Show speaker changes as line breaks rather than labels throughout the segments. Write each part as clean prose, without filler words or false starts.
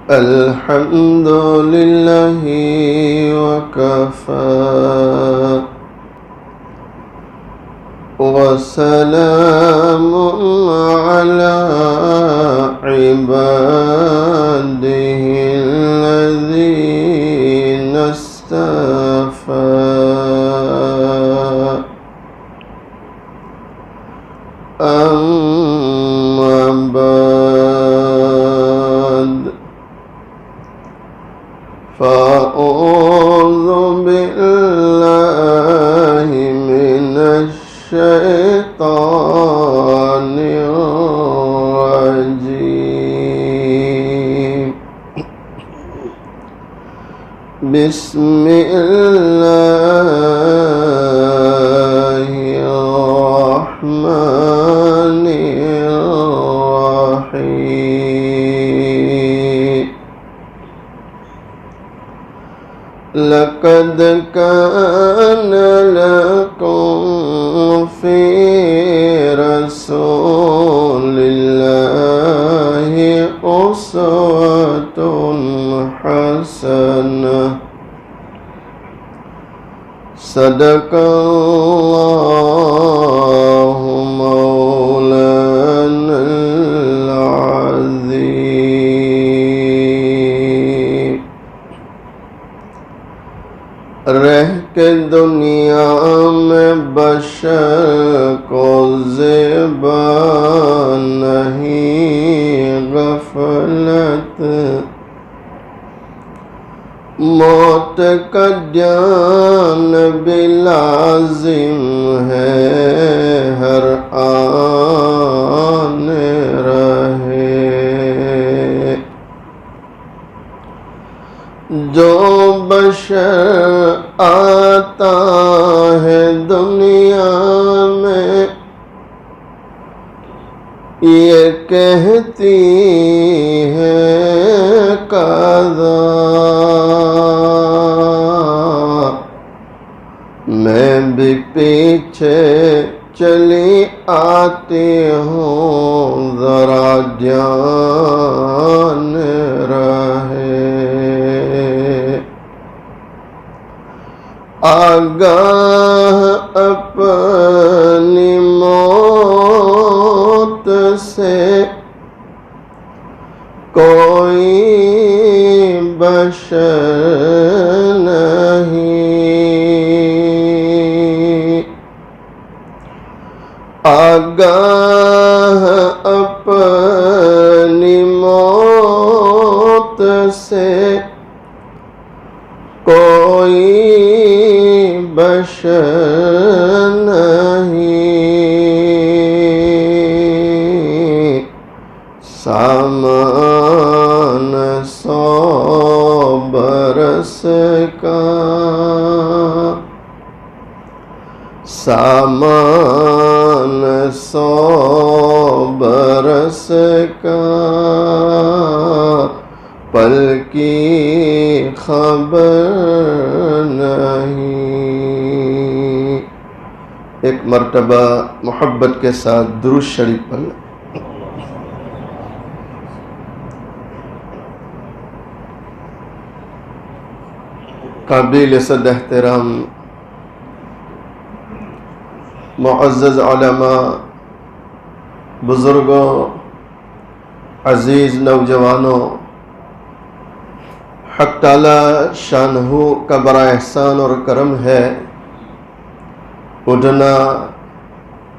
الحمد لله وكفى وسلام على عباده الذين اصطفى أما بعد فأعوذ بالله من الشيطان الرجيم بسم الله الرحمن الرحيم لقد كان لكم في رسول الله أسوة حسنة صدق الله مولانا العظيم رہ کے دنیا میں بشر کو زیبا نہیں غفلت موت کا جان بھی لازم ہے ہر آن رہے جو بشر آتا ہے دنیا میں یہ کہتی ہے قضا میں بھی پیچھے چلی آتی ہوں ذرا جان رہے آگاہ اپنی موت سے کوئی بشر نہیں آگاہ اپنی موت سے کوئی بشر نہیں سامان 100 برس کا سامان 100 برس کا پل کی خبر نہیں ایک مرتبہ محبت کے ساتھ درود شریف پڑھ لیں قابل صد احترام معزز علماء بزرگوں عزیز نوجوانوں حق تعالی شانہ کا بڑا احسان اور کرم ہے اڈنا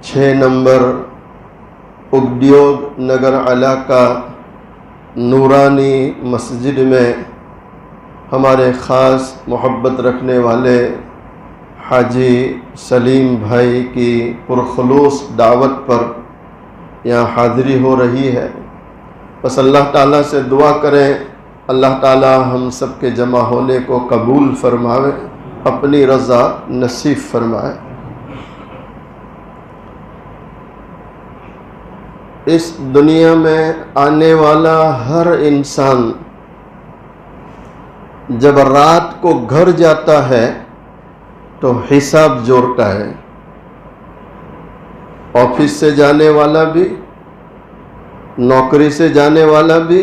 6 نمبر اگدیوگ نگر علاقہ نورانی مسجد میں ہمارے خاص محبت رکھنے والے حاجی سلیم بھائی کی پرخلوص دعوت پر یہاں حاضری ہو رہی ہے بس اللہ تعالیٰ سے دعا کریں اللہ تعالیٰ ہم سب کے جمع ہونے کو قبول فرمائے اپنی رضا نصیب فرمائے اس دنیا میں آنے والا ہر انسان جب رات کو گھر جاتا ہے تو حساب جوڑتا ہے آفس سے جانے والا بھی نوکری سے جانے والا بھی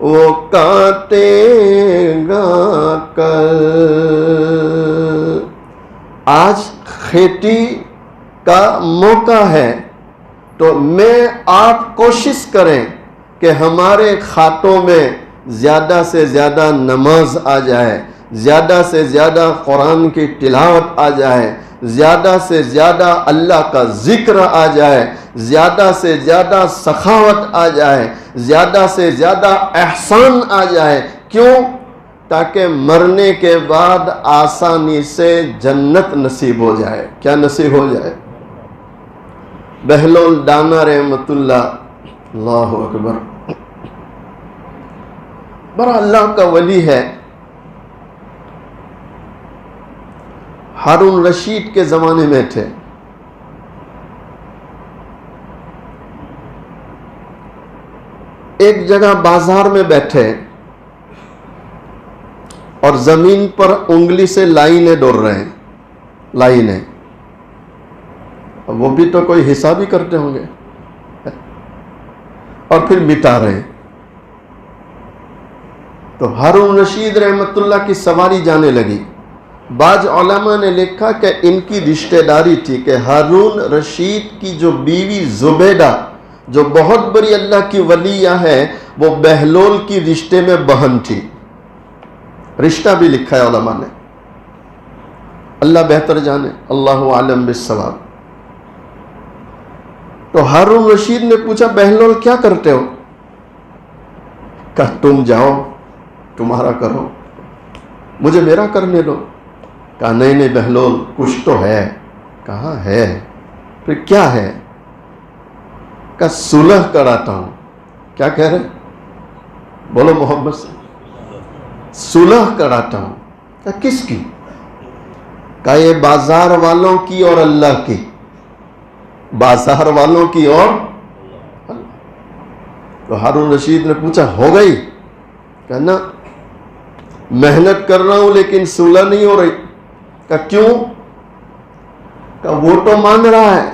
وہ کاٹے گا کل۔ آج کھیتی کا موقع ہے تو میں آپ کوشش کریں کہ ہمارے کھاتوں میں زیادہ سے زیادہ نماز آ جائے، زیادہ سے زیادہ قرآن کی تلاوت آ جائے، زیادہ سے زیادہ اللہ کا ذکر آ جائے، زیادہ سے زیادہ سخاوت آ جائے، زیادہ سے زیادہ احسان آ جائے۔ کیوں؟ تاکہ مرنے کے بعد آسانی سے جنت نصیب ہو جائے۔ کیا نصیب ہو جائے؟ بہلول ڈانا رحمت اللہ اکبر، بڑا اللہ کا ولی ہے۔ ہارون رشید کے زمانے میں تھے۔ ایک جگہ بازار میں بیٹھے اور زمین پر انگلی سے لائنیں ڈول رہے ہیں، لائنیں، وہ بھی تو کوئی حساب ہی کرتے ہوں گے، اور پھر مٹا رہے ہیں۔ تو ہارون رشید رحمت اللہ کی سواری جانے لگی۔ بعض علماء نے لکھا کہ ان کی رشتہ داری تھی کہ ہارون رشید کی جو بیوی زبیدہ، جو بہت بڑی اللہ کی ولیہ ہے، وہ بہلول کی رشتے میں بہن تھی۔ رشتہ بھی لکھا ہے علماء نے، اللہ بہتر جانے، اللہ عالم بالصواب۔ تو ہارون رشید نے پوچھا بہلول کیا کرتے ہو؟ کہا تم جاؤ، تمہارا کرو، مجھے میرا کرنے دو۔ کہا نہیں نہیں بہلول کچھ تو ہے۔ کہا ہے؟ پھر کیا ہے؟ کہا صلح کراتا ہوں۔ کیا کہہ رہے؟ بولو محبت سے۔ صلح کراتا ہوں۔ کہا کس کی؟ کہا یہ بازار والوں کی اور اللہ کی، بازار والوں کی اور اللہ۔ تو ہارون رشید نے پوچھا ہو گئی؟ کہا نا، محنت کر رہا ہوں لیکن صلح نہیں ہو رہی۔ کہا کیوں؟ کہا وہ تو مان رہا ہے،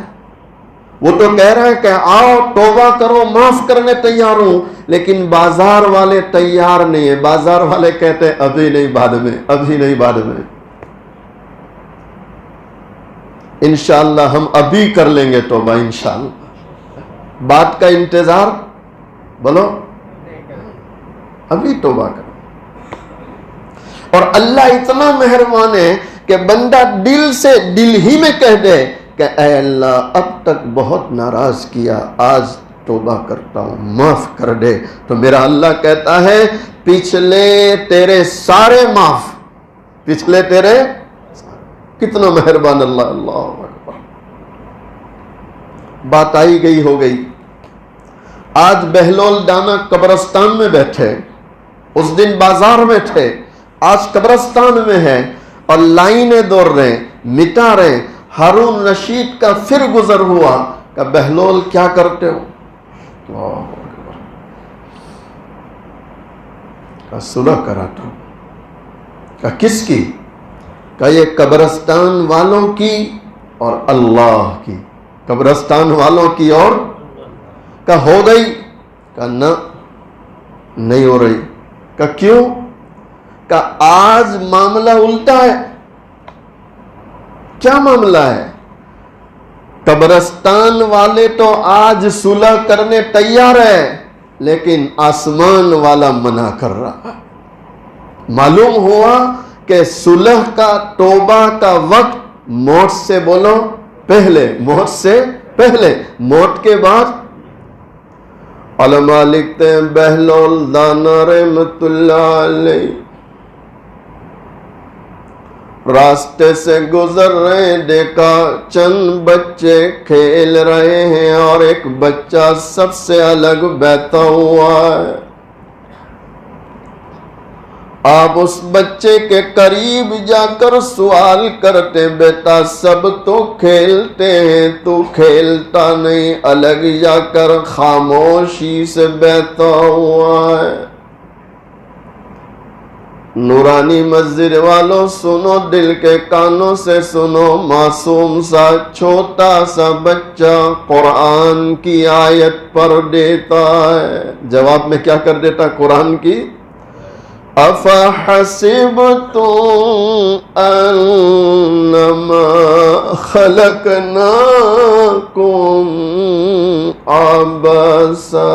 وہ تو کہہ رہا ہے کہ آؤ توبہ کرو، معاف کرنے تیار ہوں، لیکن بازار والے تیار نہیں ہیں۔ بازار والے کہتے ہیں ابھی نہیں بعد میں، ابھی نہیں بعد میں، انشاءاللہ ہم ابھی کر لیں گے توبہ انشاءاللہ۔ بات کا انتظار، بولو ابھی توبہ کرو۔ اور اللہ اتنا مہربان ہے کہ بندہ دل سے، دل ہی میں کہہ دے کہ اے اللہ اب تک بہت ناراض کیا، آج توبہ کرتا ہوں، معاف کر دے، تو میرا اللہ کہتا ہے پچھلے تیرے سارے معاف، پچھلے تیرے کتنا مہربان اللہ، اللہ اکبر۔ بات آئی گئی ہو گئی۔ آج بہلول ڈانا قبرستان میں بیٹھے، اس دن بازار میں تھے، آج قبرستان میں ہے اور لائنیں دوڑ رہے ہیں، مٹا رہے ہیں۔ ہارون رشید کا پھر گزر ہوا کہ بہلول کیا کرتے ہو؟ کہ صلح کراتا ہوں۔ کہ کس کی؟ کہ یہ قبرستان والوں کی اور اللہ کی، قبرستان والوں کی اور کہ ہو گئی؟ کہ نہ نہیں ہو رہی۔ کہ کیوں؟ کہ آج معاملہ الٹا ہے۔ کیا معاملہ ہے؟ قبرستان والے تو آج صلح کرنے تیار ہے، لیکن آسمان والا منع کر رہا۔ معلوم ہوا کہ صلح کا، توبہ کا وقت موت سے، بولو پہلے، موت سے پہلے، موت کے بعد۔ علماء لکھتے ہیں بہلول دانا رحمت اللہ علیہ راستے سے گزر رہے، دیکھا چند بچے کھیل رہے ہیں اور ایک بچہ سب سے الگ بیٹھا ہوا ہے۔ آپ اس بچے کے قریب جا کر سوال کرتے، بیٹا سب تو کھیلتے ہیں، تو کھیلتا نہیں، الگ جا کر خاموشی سے بیٹھا ہوا ہے۔ نورانی مسجد والوں سنو، دل کے کانوں سے سنو، معصوم سا چھوٹا سا بچہ قرآن کی آیت پڑھ دیتا ہے، جواب میں کیا کر دیتا قرآن کی؟ أَفَحَسِبْتُمْ أَنَّمَا خَلَقْنَاكُمْ عَبَثًا۔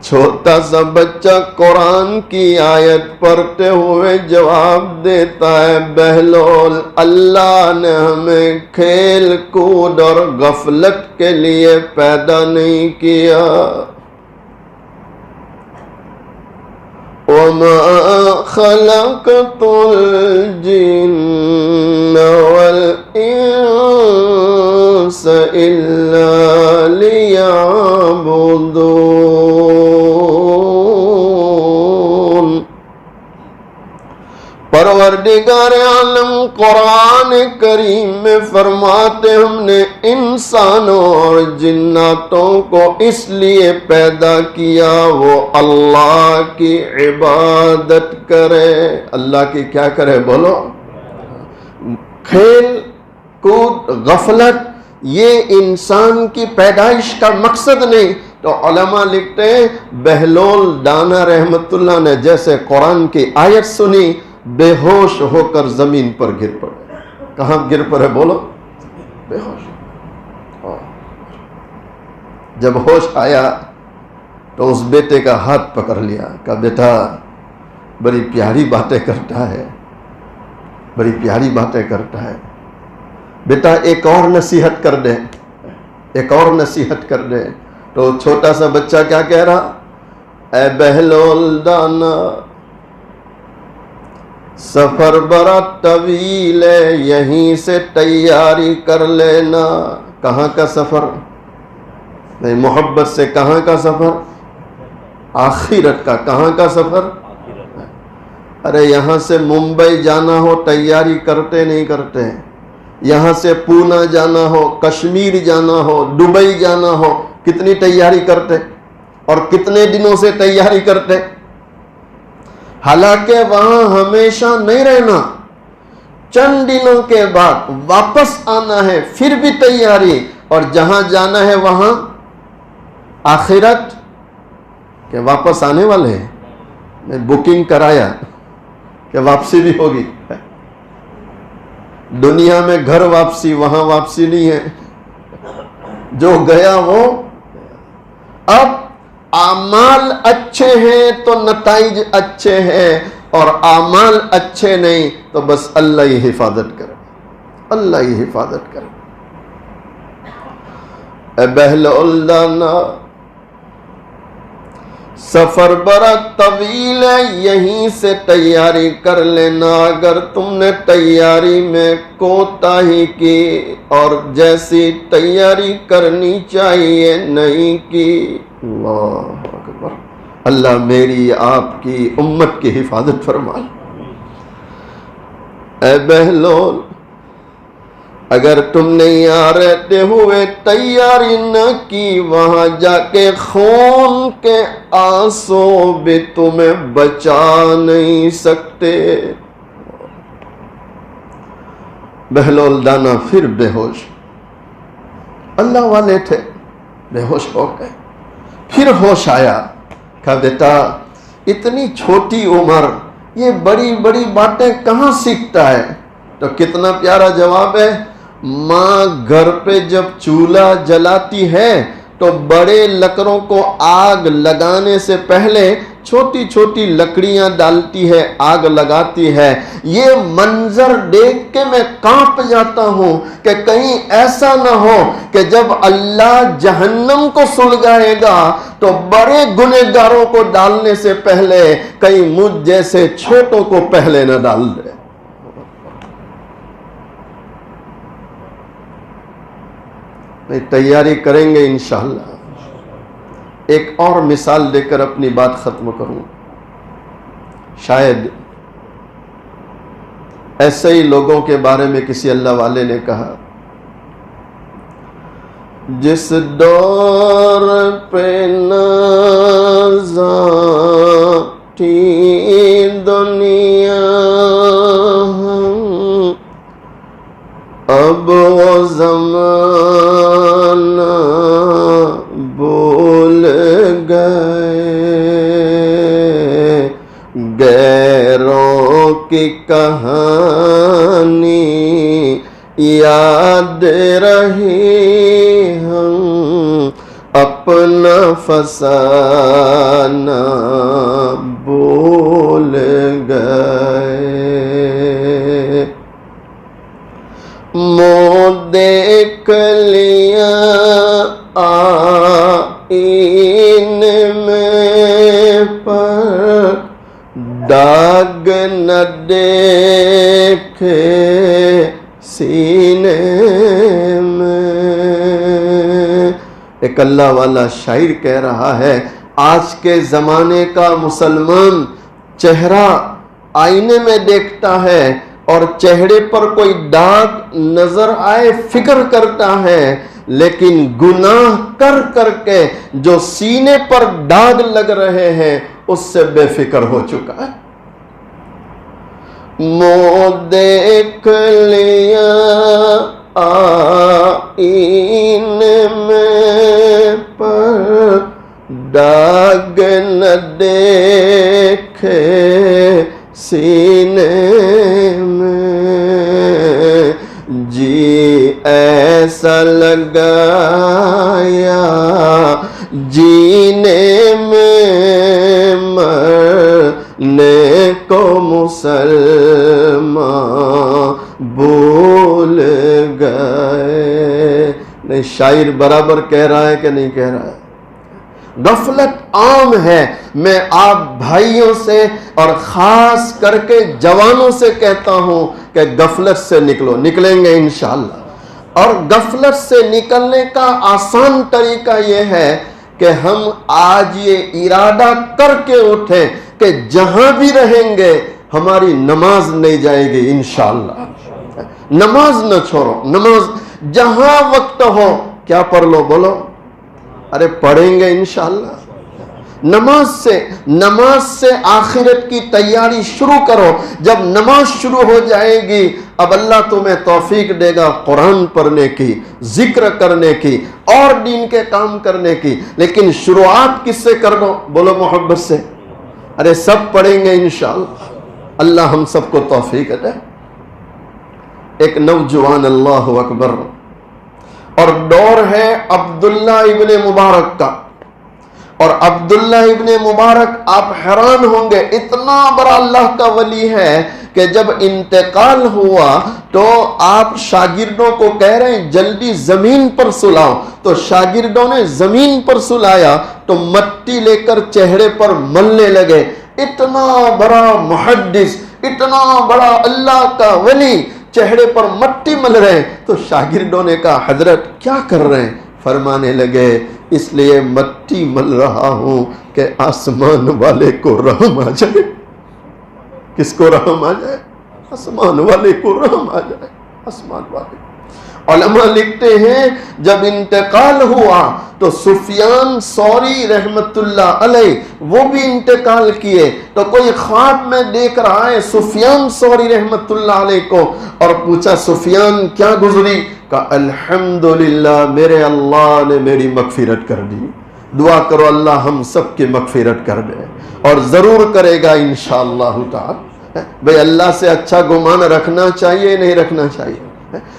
چھوٹا سا بچہ قرآن کی آیت پڑھتے ہوئے جواب دیتا ہے، بہلول، اللہ نے ہمیں کھیل کود اور غفلت کے لیے پیدا نہیں کیا۔ وَمَا خَلَقْتُ الْجِنَّ وَالْإِنسَ إِلَّا لِيَعْبُدُونَ۔ پروردگار عالم قرآن کریم میں فرماتے، ہم نے انسانوں اور جناتوں کو اس لیے پیدا کیا وہ اللہ کی عبادت کرے۔ اللہ کی کیا کرے؟ بولو۔ کھیل کود غفلت یہ انسان کی پیدائش کا مقصد نہیں۔ تو علماء لکھتے ہیں بہلول دانا رحمت اللہ نے جیسے قرآن کی آیت سنی، بے ہوش ہو کر زمین پر گر پڑے۔ کہاں گر پڑے؟ بولو۔ بے ہوش۔ جب ہوش آیا تو اس بیٹے کا ہاتھ پکڑ لیا، کہا بیٹا بڑی پیاری باتیں کرتا ہے، بڑی پیاری باتیں کرتا ہے، بیٹا ایک اور نصیحت کر دے، ایک اور نصیحت کر دے۔ تو چھوٹا سا بچہ کیا کہہ رہا؟ اے بہلول دانا، سفر بڑا طویل ہے، یہیں سے تیاری کر لینا۔ کہاں کا سفر؟ نہیں، محبت سے کہاں کا سفر؟ آخرت کا۔ کہاں کا سفر؟ ارے یہاں سے ممبئی جانا ہو تیاری کرتے نہیں کرتے؟ یہاں سے پونا جانا ہو، کشمیر جانا ہو، دبئی جانا ہو، کتنی تیاری کرتے اور کتنے دنوں سے تیاری کرتے؟ حالانکہ وہاں ہمیشہ نہیں رہنا، چند دنوں کے بعد واپس آنا ہے، پھر بھی تیاری، اور جہاں جانا ہے وہاں آخرت کہ واپس آنے والے ہیں۔ میں بکنگ کرایا کہ واپسی بھی ہوگی۔ دنیا میں گھر واپسی، وہاں واپسی نہیں ہے، جو گیا وہ۔ اب اعمال اچھے ہیں تو نتائج اچھے ہیں، اور اعمال اچھے نہیں تو بس اللہ ہی حفاظت کرے، اللہ ہی حفاظت کرے۔ اے بہلول دانا، سفر بڑا طویل ہے، یہیں سے تیاری کر لینا۔ اگر تم نے تیاری میں کوتاہی کی اور جیسی تیاری کرنی چاہیے نہیں کی، اللہ اکبر، اللہ میری آپ کی امت کی حفاظت فرمائے۔ اے بہلول، اگر تم نے یہاں رہتے ہوئے تیاری نہ کی، وہاں جا کے خون کے آنسو بھی تمہیں بچا نہیں سکتے۔ بہلول دانا پھر بے ہوش، اللہ والے تھے، بے ہوش ہو گئے۔ پھر ہوش آیا، کہا بیٹا اتنی چھوٹی عمر یہ بڑی بڑی باتیں کہاں سیکھتا ہے؟ تو کتنا پیارا جواب ہے۔ ماں گھر پہ جب چولہا جلاتی ہے تو بڑے لکڑوں کو آگ لگانے سے پہلے چھوٹی چھوٹی لکڑیاں ڈالتی ہے، آگ لگاتی ہے۔ یہ منظر دیکھ کے میں کانپ جاتا ہوں کہ کہیں ایسا نہ ہو کہ جب اللہ جہنم کو سلگائے گا تو بڑے گنہگاروں کو ڈالنے سے پہلے کہیں مجھ جیسے چھوٹوں کو پہلے نہ ڈال دے۔ تیاری کریں گے انشاءاللہ۔ ایک اور مثال دے کر اپنی بات ختم کروں۔ شاید ایسے ہی لوگوں کے بارے میں کسی اللہ والے نے کہا، جس دور پہ نازاں تھی دنیا، اب وہ زمانہ بھول گئے، غیروں کی کہانی یاد رہی، ہم اپنا فسانہ بھول گئے۔ منہ دیکھ لیا آئینے میں پر داغ نہ دیکھے سینے میں۔ ایک اللہ والا شاعر کہہ رہا ہے، آج کے زمانے کا مسلمان چہرہ آئینے میں دیکھتا ہے اور چہرے پر کوئی داغ نظر آئے فکر کرتا ہے، لیکن گناہ کر کر کے جو سینے پر داغ لگ رہے ہیں اس سے بے فکر ہو چکا ہے۔ منہ دیکھ لیا آئینے میں پر داغ نہ دیکھے سینے میں، جی ایسا لگایا جینے میں، مرنے کو مسلمان بھول گئے۔ نہیں، شاعر برابر کہہ رہا ہے کہ نہیں کہہ رہا ہے؟ غفلت عام ہے۔ میں آپ بھائیوں سے اور خاص کر کے جوانوں سے کہتا ہوں کہ غفلت سے نکلو، نکلیں گے انشاءاللہ۔ اور غفلت سے نکلنے کا آسان طریقہ یہ ہے کہ ہم آج یہ ارادہ کر کے اٹھیں کہ جہاں بھی رہیں گے ہماری نماز نہیں جائے گی انشاءاللہ۔ نماز نہ چھوڑو، نماز جہاں وقت ہو کیا پڑھ لو، بولو، ارے پڑھیں گے انشاءاللہ۔ نماز سے آخرت کی تیاری شروع کرو۔ جب نماز شروع ہو جائے گی اب اللہ تمہیں توفیق دے گا قرآن پڑھنے کی، ذکر کرنے کی اور دین کے کام کرنے کی۔ لیکن شروعات کس سے کر دو، بولو محبت سے، ارے سب پڑھیں گے انشاءاللہ۔ اللہ ہم سب کو توفیق دے۔ ایک نوجوان، اللہ اکبر، اور دور ہے عبداللہ ابن مبارک کا، اور عبداللہ ابن مبارک آپ حیران ہوں گے، اتنا بڑا اللہ کا ولی ہے کہ جب انتقال ہوا تو آپ شاگردوں کو کہہ رہے ہیں جلدی زمین پر سلاؤ، تو شاگردوں نے زمین پر سلایا تو مٹی لے کر چہرے پر ملنے لگے۔ اتنا بڑا محدث، اتنا بڑا اللہ کا ولی چہرے پر مٹی مل رہے ہیں، تو شاگردوں نے کہا حضرت کیا کر رہے ہیں؟ فرمانے لگے اس لیے مٹی مل رہا ہوں کہ آسمان والے کو رحم آ جائے۔ کس کو رحم آ جائے؟ آسمان والے کو رحم آ جائے، آسمان والے۔ علماء لکھتے ہیں جب انتقال ہوا تو سفیان ثوری رحمت اللہ علیہ وہ بھی انتقال کیے، تو کوئی خواب میں دیکھ رہا ہے سفیان ثوری رحمت اللہ علیہ کو، اور پوچھا سفیان کیا گزری؟ کہا الحمدللہ میرے اللہ نے میری مغفرت کر دی۔ دعا کرو اللہ ہم سب کی مغفرت کر دے، اور ضرور کرے گا انشاءاللہ تعالی۔ بھئی اللہ سے اچھا گمان رکھنا چاہیے نہیں رکھنا چاہیے؟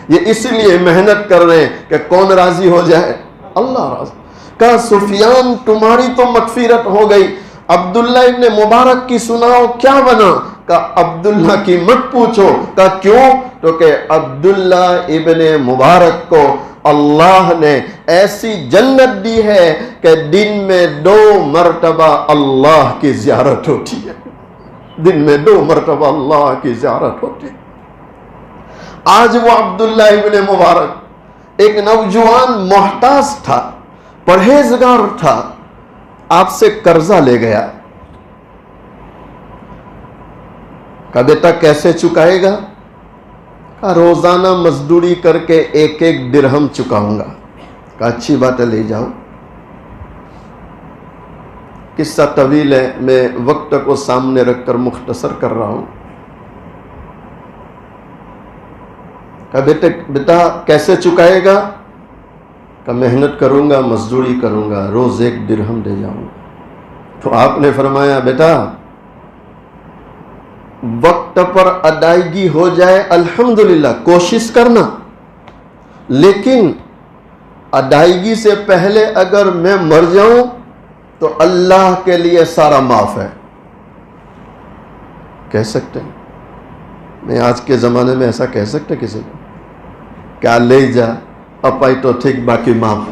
یہ اس لیے محنت کر رہے ہیں کہ کون راضی ہو جائے؟ اللہ راضی۔ کہا سفیان تمہاری تو مغفرت ہو گئی، عبداللہ ابن مبارک کی سناؤ کیا بنا؟ کہا عبداللہ کی مت پوچھو۔ کہا کیوں؟ تو کہ عبداللہ ابن مبارک کو اللہ نے ایسی جنت دی ہے کہ دن میں 2 مرتبہ اللہ کی زیارت ہوتی ہے، دن میں 2 مرتبہ اللہ کی زیارت ہوتی ہے۔ آج وہ عبداللہ ابن مبارک ایک نوجوان محتاج تھا، پرہیزگار تھا، آپ سے قرضہ لے گیا۔ کہا بیٹا کیسے چکائے گا؟ کہا روزانہ مزدوری کر کے 1 درہم چکاؤں گا۔ کہا اچھی بات ہے لے جاؤ. قصہ طویل ہے، میں وقت کو سامنے رکھ کر مختصر کر رہا ہوں. کہا بیٹا کیسے چکائے گا؟ کہا محنت کروں گا، مزدوری کروں گا، روز 1 درہم دے جاؤں گا. تو آپ نے فرمایا بیٹا وقت پر ادائیگی ہو جائے الحمدللہ، کوشش کرنا، لیکن ادائیگی سے پہلے اگر میں مر جاؤں تو اللہ کے لیے سارا معاف ہے. کہہ سکتے ہیں؟ میں آج کے زمانے میں ایسا کہہ سکتے کسی کو؟ کیا لے جا اپائی تو ٹھیک باقی معاف.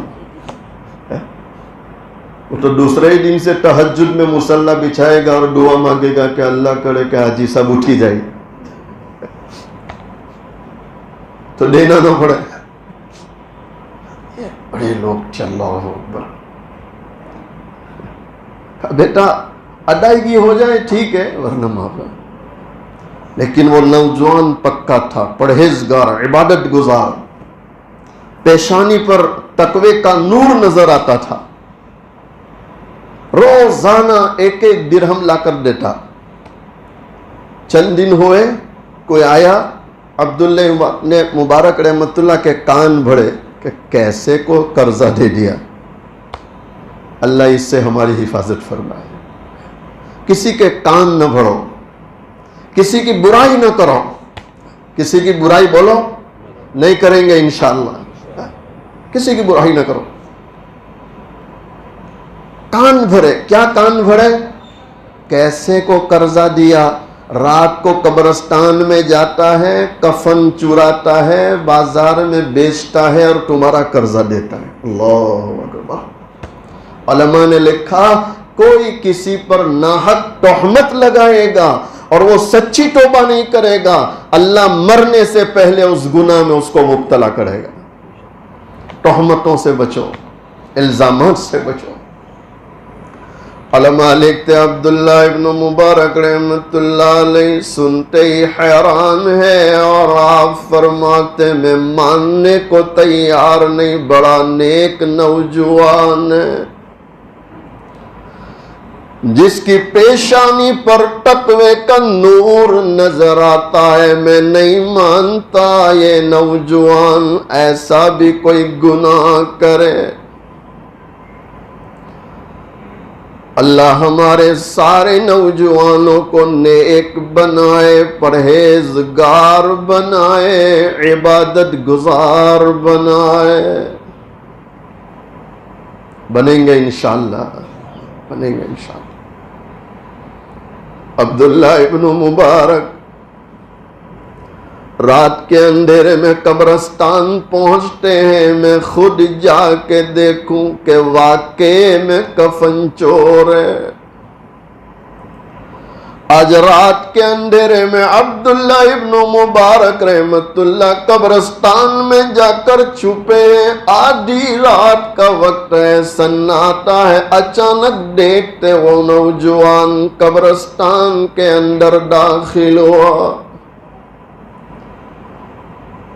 وہ تو دوسرے ہی دن سے تہجد میں مصلی بچھائے گا اور دعا مانگے گا کہ اللہ کرے کہ حاجی صاحب اٹھی جائے تو دینا نہ پڑے. بڑے لوگ چل رہا ہو بیٹا ادائیگی ہو جائے ٹھیک ہے ورنہ معاف ہے. لیکن وہ نوجوان پکا تھا، پرہیزگار، عبادت گزار، پیشانی پر تقوی کا نور نظر آتا تھا. روزانہ 1 درہم لا کر دیتا. چند دن ہوئے کوئی آیا، عبداللہ نے مبارک رحمت اللہ کے کان بھرے کہ کیسے کو قرضہ دے دیا. اللہ اس سے ہماری حفاظت فرمائے. کسی کے کان نہ بھرو، کسی کی برائی نہ کرو. کسی کی برائی بولو نہیں کریں گے انشاءاللہ. کسی کی برائی نہ کرو. کان بھرے، کیا کان بھرے؟ کیسے کو قرضہ دیا. رات کو قبرستان میں جاتا ہے، کفن چراتا ہے، بازار میں بیچتا ہے اور تمہارا قرضہ دیتا ہے. اللہ اکبر. علماء نے لکھا کوئی کسی پر ناحق تہمت لگائے گا اور وہ سچی توبہ نہیں کرے گا، اللہ مرنے سے پہلے اس گناہ میں اس کو مبتلا کرے گا. تہمتوں سے بچو، الزامات سے بچو. علماء لکھتے عبداللہ ابن مبارک رحمت اللہ علیہ سنتے ہی حیران ہے اور آپ فرماتے میں ماننے کو تیار نہیں، بڑا نیک نوجوان ہے جس کی پیشانی پر تقوی کا نور نظر آتا ہے. میں نہیں مانتا یہ نوجوان ایسا بھی کوئی گناہ کرے. اللہ ہمارے سارے نوجوانوں کو نیک بنائے، پرہیزگار بنائے، عبادت گزار بنائے. بنیں گے انشاءاللہ، بنیں گے انشاءاللہ. عبداللہ ابن مبارک رات کے اندھیرے میں قبرستان پہنچتے ہیں. میں خود جا کے دیکھوں کہ واقعے میں کفن چور ہے. آج رات کے اندھیرے میں عبداللہ ابن مبارک رحمت اللہ قبرستان میں جا کر چھپے. آدھی رات کا وقت ہے، سناٹا ہے. اچانک دیکھتے وہ نوجوان قبرستان کے اندر داخل ہوا.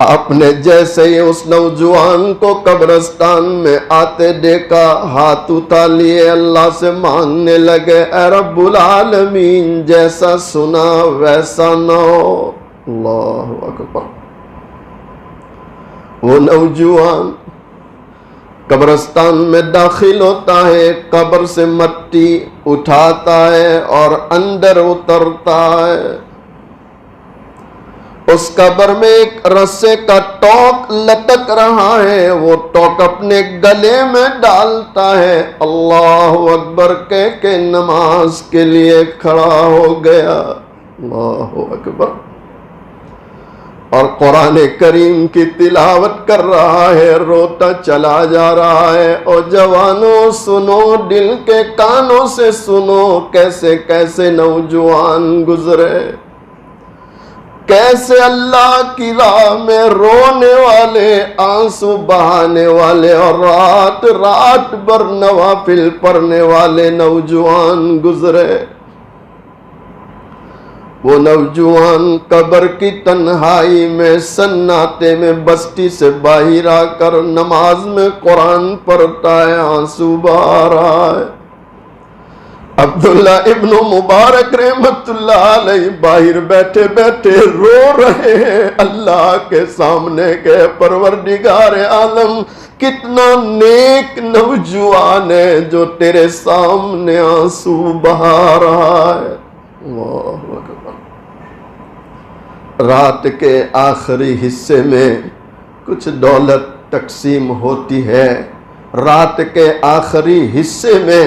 آپ نے جیسے ہی اس نوجوان کو قبرستان میں آتے دیکھا، ہاتھ اٹھا لیے اللہ سے مانگنے لگے اے رب العالمین جیسا سنا ویسا نہ ہو. اللہ اکبر. وہ نوجوان قبرستان میں داخل ہوتا ہے، قبر سے مٹی اٹھاتا ہے اور اندر اترتا ہے. اس قبر میں ایک رسے کا ٹوک لٹک رہا ہے، وہ ٹوک اپنے گلے میں ڈالتا ہے. اللہ اکبر کہہ کے نماز کے لیے کھڑا ہو گیا. اللہ اکبر. اور قرآن کریم کی تلاوت کر رہا ہے، روتا چلا جا رہا ہے. اور جوانوں سنو، دل کے کانوں سے سنو، کیسے کیسے نوجوان گزرے، کیسے اللہ کی راہ میں رونے والے، آنسو بہانے والے اور رات رات بھر نوافل پڑھنے والے نوجوان گزرے. وہ نوجوان قبر کی تنہائی میں سناٹے میں بستی سے باہر آ کر نماز میں قرآن پڑھتا ہے، آنسو بہا رہا ہے۔ عبداللہ ابن مبارک رحمت اللہ علیہ باہر بیٹھے بیٹھے رو رہے ہیں اللہ کے سامنے کہ پروردگار عالم، کتنا نیک نوجوان ہے جو تیرے سامنے آنسو بہا رہا ہے۔ اللہ اکبر۔ رات کے آخری حصے میں کچھ دولت تقسیم ہوتی ہے، رات کے آخری حصے میں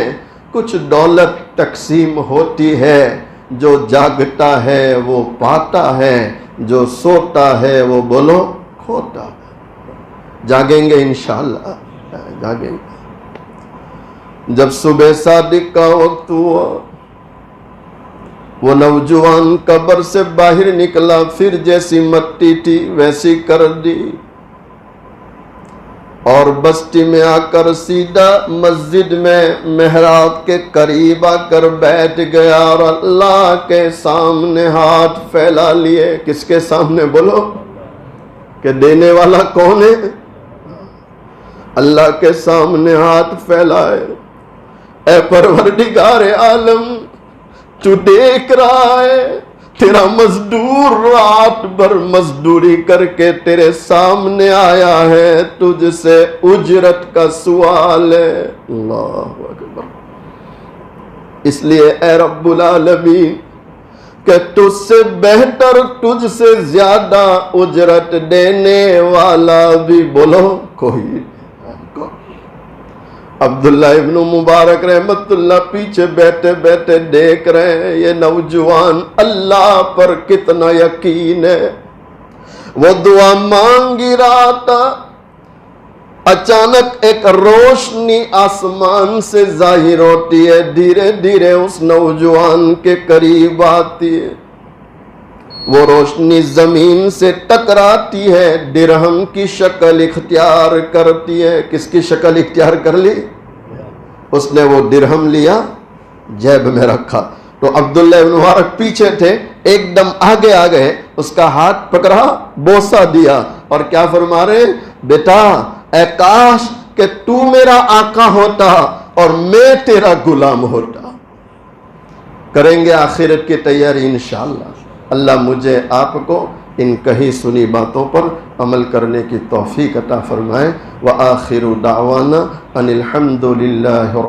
کچھ دولت تقسیم ہوتی ہے، جو جاگتا ہے وہ پاتا ہے، جو سوتا ہے وہ بولو کھوتا ہے۔ جاگیں گے انشاءاللہ، جاگیں گے۔ جب صبح صادق کا وقت ہوا، وہ نوجوان قبر سے باہر نکلا، پھر جیسی مٹی تھی ویسی کر دی، اور بستی میں آ کر سیدھا مسجد میں محراب کے قریب آ کر بیٹھ گیا اور اللہ کے سامنے ہاتھ پھیلا لیے۔ کس کے سامنے بولو کہ دینے والا کون ہے؟ اللہ کے سامنے ہاتھ پھیلائے۔ اے پروردگار عالم، تو دیکھ رہا ہے تیرا مزدور رات بھر مزدوری کر کے تیرے سامنے آیا ہے، تجھ سے اجرت کا سوال ہے۔ اللہ اکبر۔ اس لیے اے رب العالمین کہ تجھ سے بہتر، تجھ سے زیادہ اجرت دینے والا بھی بولو کوئی۔ عبداللہ ابن مبارک رحمت اللہ پیچھے بیٹھے بیٹھے دیکھ رہے ہیں یہ نوجوان اللہ پر کتنا یقین ہے۔ وہ دعا مانگ ہی رہا تھا، اچانک ایک روشنی آسمان سے ظاہر ہوتی ہے، دھیرے دھیرے اس نوجوان کے قریب آتی ہے۔ وہ روشنی زمین سے ٹکراتی ہے، درہم کی شکل اختیار کرتی ہے۔ کس کی شکل اختیار کر لی؟ اس نے وہ درہم لیا، جیب میں رکھا، تو عبداللہ ابن مبارک پیچھے تھے، ایک دم آگے آ گئے، اس کا ہاتھ پکڑا، بوسہ دیا، اور کیا فرما رہے؟ بیٹا اے کاش کہ تو میرا آقا ہوتا اور میں تیرا غلام ہوتا۔ کریں گے آخرت کی تیاری انشاءاللہ۔ اللہ مجھے آپ کو ان کہی سنی باتوں پر عمل کرنے کی توفیق عطا فرمائے۔ وآخر دعوانا ان الحمد للہ